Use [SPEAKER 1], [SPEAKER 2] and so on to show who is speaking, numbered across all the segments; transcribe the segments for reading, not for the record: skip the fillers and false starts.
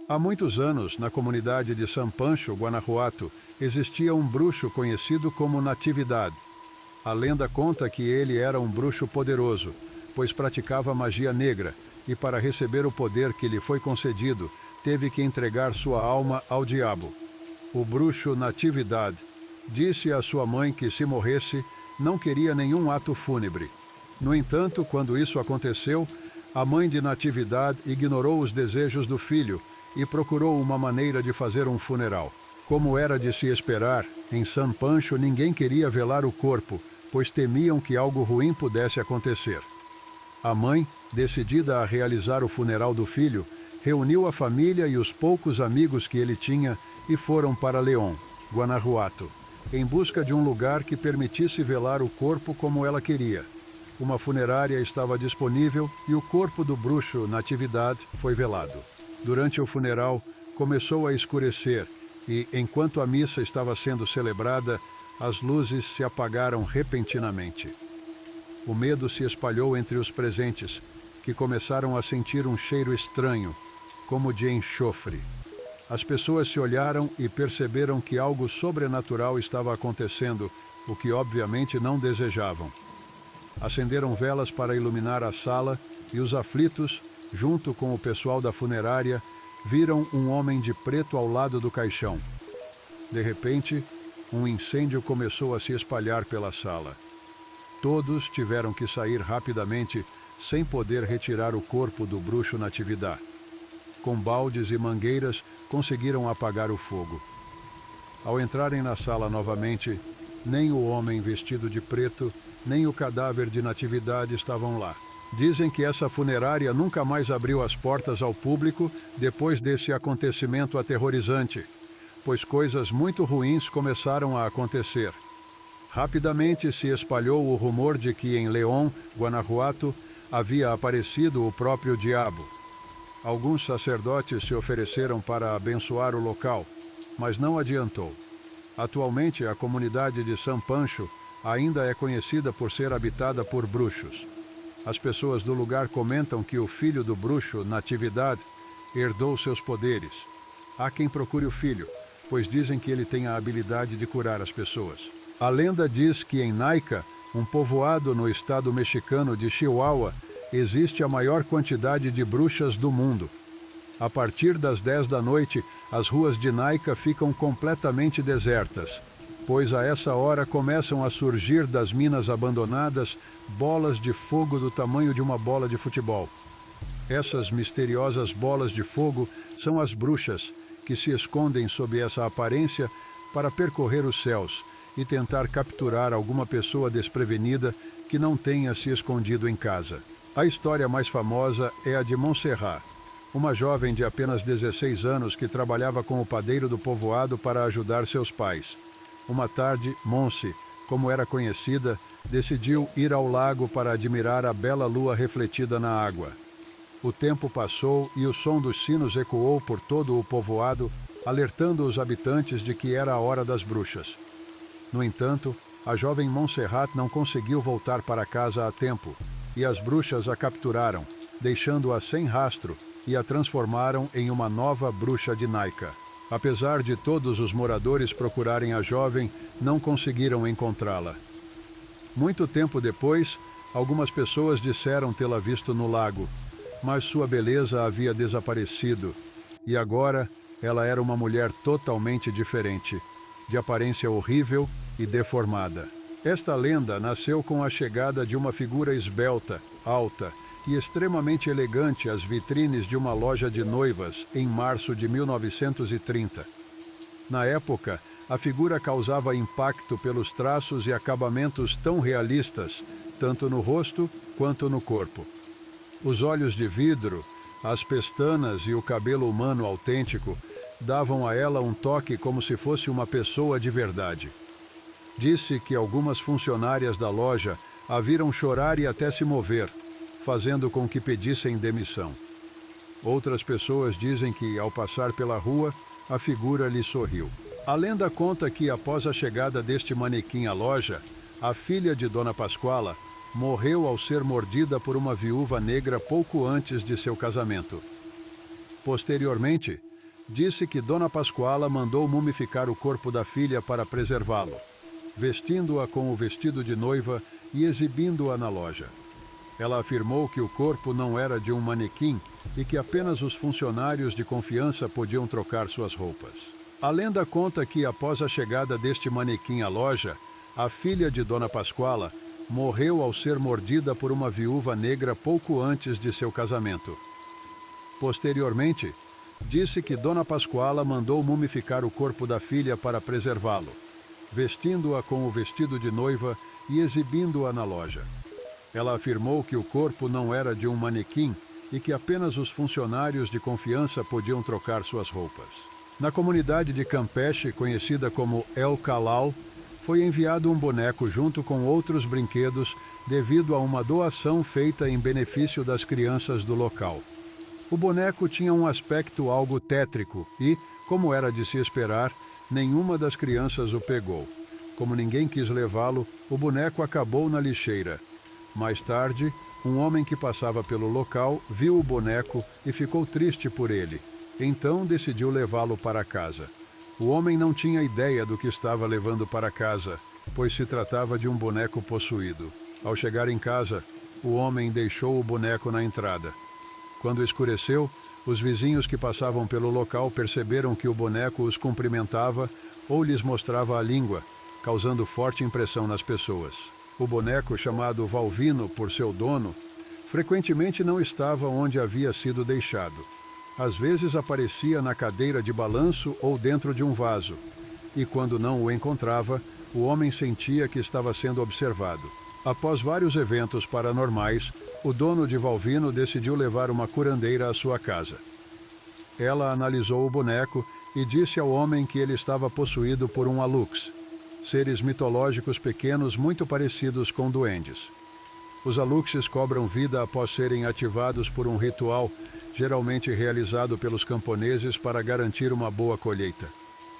[SPEAKER 1] Há muitos anos, na comunidade de San Pancho, Guanajuato, existia um bruxo conhecido como Natividad. A lenda conta que ele era um bruxo poderoso, pois praticava magia negra, e para receber o poder que lhe foi concedido, teve que entregar sua alma ao diabo. O bruxo Natividad disse à sua mãe que, se morresse, não queria nenhum ato fúnebre. No entanto, quando isso aconteceu, a mãe de Natividad ignorou os desejos do filho e procurou uma maneira de fazer um funeral. Como era de se esperar, em San Pancho ninguém queria velar o corpo, pois temiam que algo ruim pudesse acontecer. A mãe, decidida a realizar o funeral do filho, reuniu a família e os poucos amigos que ele tinha e foram para León, Guanajuato, em busca de um lugar que permitisse velar o corpo como ela queria. Uma funerária estava disponível e o corpo do bruxo Natividad foi velado. Durante o funeral, começou a escurecer e, enquanto a missa estava sendo celebrada, as luzes se apagaram repentinamente. O medo se espalhou entre os presentes, que começaram a sentir um cheiro estranho, como de enxofre. As pessoas se olharam e perceberam que algo sobrenatural estava acontecendo, o que obviamente não desejavam. Acenderam velas para iluminar a sala e os aflitos, junto com o pessoal da funerária, viram um homem de preto ao lado do caixão. De repente, um incêndio começou a se espalhar pela sala. Todos tiveram que sair rapidamente, sem poder retirar o corpo do bruxo Natividad. Com baldes e mangueiras, conseguiram apagar o fogo. Ao entrarem na sala novamente, nem o homem vestido de preto, nem o cadáver de Natividad estavam lá. Dizem que essa funerária nunca mais abriu as portas ao público depois desse acontecimento aterrorizante, pois coisas muito ruins começaram a acontecer. Rapidamente se espalhou o rumor de que em León, Guanajuato, havia aparecido o próprio diabo. Alguns sacerdotes se ofereceram para abençoar o local, mas não adiantou. Atualmente, a comunidade de San Pancho ainda é conhecida por ser habitada por bruxos. As pessoas do lugar comentam que o filho do bruxo, Natividad, herdou seus poderes. Há quem procure o filho, pois dizem que ele tem a habilidade de curar as pessoas. A lenda diz que em Naica, um povoado no estado mexicano de Chihuahua, existe a maior quantidade de bruxas do mundo. A partir das 10 da noite, as ruas de Naica ficam completamente desertas, pois a essa hora começam a surgir das minas abandonadas bolas de fogo do tamanho de uma bola de futebol. Essas misteriosas bolas de fogo são as bruxas, que se escondem sob essa aparência para percorrer os céus e tentar capturar alguma pessoa desprevenida que não tenha se escondido em casa. A história mais famosa é a de Montserrat, uma jovem de apenas 16 anos que trabalhava com o padeiro do povoado para ajudar seus pais. Uma tarde, Monse, como era conhecida, decidiu ir ao lago para admirar a bela lua refletida na água. O tempo passou e o som dos sinos ecoou por todo o povoado, alertando os habitantes de que era a hora das bruxas. No entanto, a jovem Montserrat não conseguiu voltar para casa a tempo, e as bruxas a capturaram, deixando-a sem rastro, e a transformaram em uma nova bruxa de Naica. Apesar de todos os moradores procurarem a jovem, não conseguiram encontrá-la. Muito tempo depois, algumas pessoas disseram tê-la visto no lago, mas sua beleza havia desaparecido, e agora ela era uma mulher totalmente diferente, de aparência horrível e deformada. Esta lenda nasceu com a chegada de uma figura esbelta, alta e extremamente elegante às vitrines de uma loja de noivas em março de 1930. Na época, a figura causava impacto pelos traços e acabamentos tão realistas, tanto no rosto quanto no corpo. Os olhos de vidro, as pestanas e o cabelo humano autêntico davam a ela um toque como se fosse uma pessoa de verdade. Disse que algumas funcionárias da loja a viram chorar e até se mover, fazendo com que pedissem demissão. Outras pessoas dizem que, ao passar pela rua, a figura lhe sorriu. A lenda conta que, após a chegada deste manequim à loja, a filha de Dona Pascoala morreu ao ser mordida por uma viúva negra pouco antes de seu casamento. Posteriormente, disse que Dona Pascoala mandou mumificar o corpo da filha para preservá-lo, vestindo-a com o vestido de noiva e exibindo-a na loja. Ela afirmou que o corpo não era de um manequim e que apenas os funcionários de confiança podiam trocar suas roupas. A lenda conta que, após a chegada deste manequim à loja, a filha de Dona Pascoala morreu ao ser mordida por uma viúva negra pouco antes de seu casamento. Posteriormente, disse que Dona Pascoala mandou mumificar o corpo da filha para preservá-lo, vestindo-a com o vestido de noiva e exibindo-a na loja. Ela afirmou que o corpo não era de um manequim e que apenas os funcionários de confiança podiam trocar suas roupas. Na comunidade de Campeche, conhecida como El Calal, foi enviado um boneco junto com outros brinquedos devido a uma doação feita em benefício das crianças do local. O boneco tinha um aspecto algo tétrico e, como era de se esperar, nenhuma das crianças o pegou. Como ninguém quis levá-lo, o boneco acabou na lixeira. Mais tarde, um homem que passava pelo local viu o boneco e ficou triste por ele. Então decidiu levá-lo para casa. O homem não tinha ideia do que estava levando para casa, pois se tratava de um boneco possuído. Ao chegar em casa, o homem deixou o boneco na entrada. Quando escureceu, os vizinhos que passavam pelo local perceberam que o boneco os cumprimentava ou lhes mostrava a língua, causando forte impressão nas pessoas. O boneco, chamado Valvino por seu dono, frequentemente não estava onde havia sido deixado. Às vezes aparecia na cadeira de balanço ou dentro de um vaso, e quando não o encontrava, o homem sentia que estava sendo observado. Após vários eventos paranormais, o dono de Valvino decidiu levar uma curandeira à sua casa. Ela analisou o boneco e disse ao homem que ele estava possuído por um alux, seres mitológicos pequenos muito parecidos com duendes. Os aluxes cobram vida após serem ativados por um ritual, geralmente realizado pelos camponeses para garantir uma boa colheita.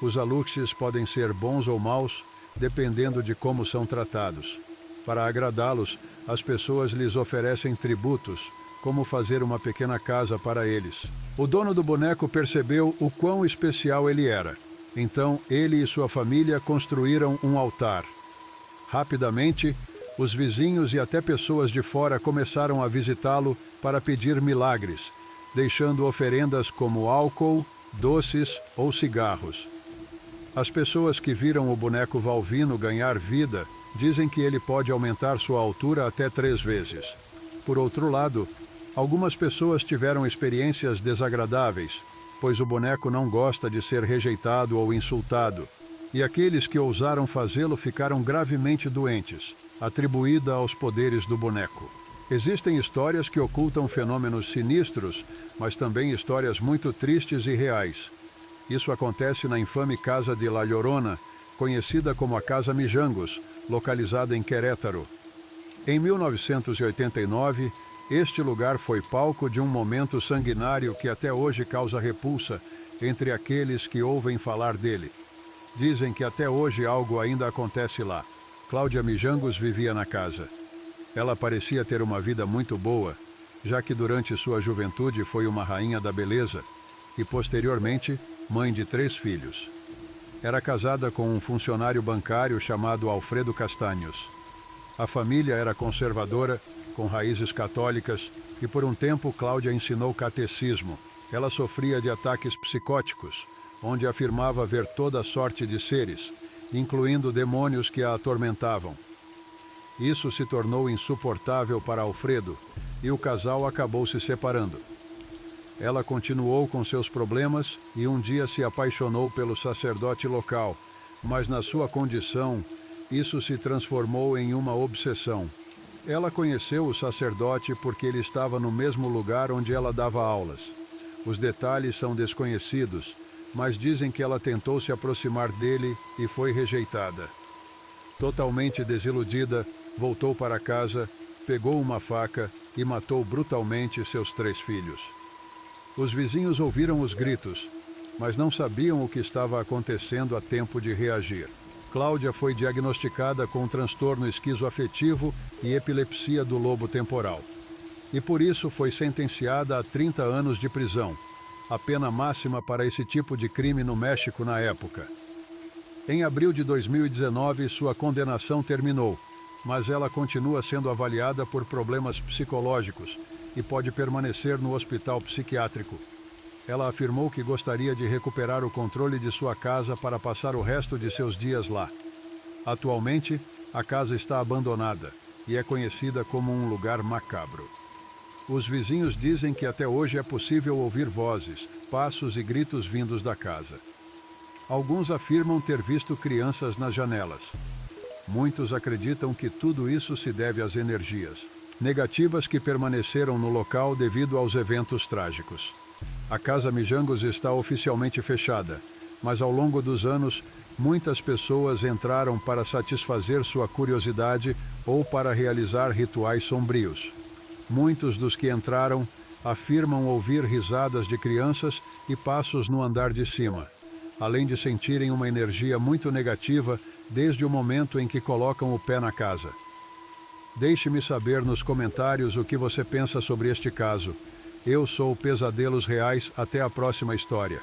[SPEAKER 1] Os aluxes podem ser bons ou maus, dependendo de como são tratados. Para agradá-los, as pessoas lhes oferecem tributos, como fazer uma pequena casa para eles. O dono do boneco percebeu o quão especial ele era. Então, ele e sua família construíram um altar. Rapidamente, os vizinhos e até pessoas de fora começaram a visitá-lo para pedir milagres, deixando oferendas como álcool, doces ou cigarros. As pessoas que viram o boneco Valvino ganhar vida dizem que ele pode aumentar sua altura até 3 vezes. Por outro lado, algumas pessoas tiveram experiências desagradáveis, pois o boneco não gosta de ser rejeitado ou insultado, e aqueles que ousaram fazê-lo ficaram gravemente doentes, atribuída aos poderes do boneco. Existem histórias que ocultam fenômenos sinistros, mas também histórias muito tristes e reais. Isso acontece na infame Casa de La Llorona, conhecida como a Casa Mijangos, localizada em Querétaro. Em 1989, este lugar foi palco de um momento sanguinário que até hoje causa repulsa entre aqueles que ouvem falar dele. Dizem que até hoje algo ainda acontece lá. Cláudia Mijangos vivia na casa. Ela parecia ter uma vida muito boa, já que durante sua juventude foi uma rainha da beleza e, posteriormente, mãe de 3 filhos. Era casada com um funcionário bancário chamado Alfredo Castanhos. A família era conservadora, com raízes católicas, e por um tempo Cláudia ensinou catecismo. Ela sofria de ataques psicóticos, onde afirmava ver toda sorte de seres, incluindo demônios que a atormentavam. Isso se tornou insuportável para Alfredo, e o casal acabou se separando. Ela continuou com seus problemas e um dia se apaixonou pelo sacerdote local, mas na sua condição, isso se transformou em uma obsessão. Ela conheceu o sacerdote porque ele estava no mesmo lugar onde ela dava aulas. Os detalhes são desconhecidos, mas dizem que ela tentou se aproximar dele e foi rejeitada. Totalmente desiludida, voltou para casa, pegou uma faca e matou brutalmente seus 3 filhos. Os vizinhos ouviram os gritos, mas não sabiam o que estava acontecendo a tempo de reagir. Cláudia foi diagnosticada com transtorno esquizoafetivo e epilepsia do lobo temporal. E por isso foi sentenciada a 30 anos de prisão, a pena máxima para esse tipo de crime no México na época. Em abril de 2019, sua condenação terminou, mas ela continua sendo avaliada por problemas psicológicos e pode permanecer no hospital psiquiátrico. Ela afirmou que gostaria de recuperar o controle de sua casa para passar o resto de seus dias lá. Atualmente, a casa está abandonada e é conhecida como um lugar macabro. Os vizinhos dizem que até hoje é possível ouvir vozes, passos e gritos vindos da casa. Alguns afirmam ter visto crianças nas janelas. Muitos acreditam que tudo isso se deve às energias negativas que permaneceram no local devido aos eventos trágicos. A Casa Mijangos está oficialmente fechada, mas ao longo dos anos, muitas pessoas entraram para satisfazer sua curiosidade ou para realizar rituais sombrios. Muitos dos que entraram afirmam ouvir risadas de crianças e passos no andar de cima, além de sentirem uma energia muito negativa desde o momento em que colocam o pé na casa. Deixe-me saber nos comentários o que você pensa sobre este caso. Eu sou Pesadelos Reais, até a próxima história.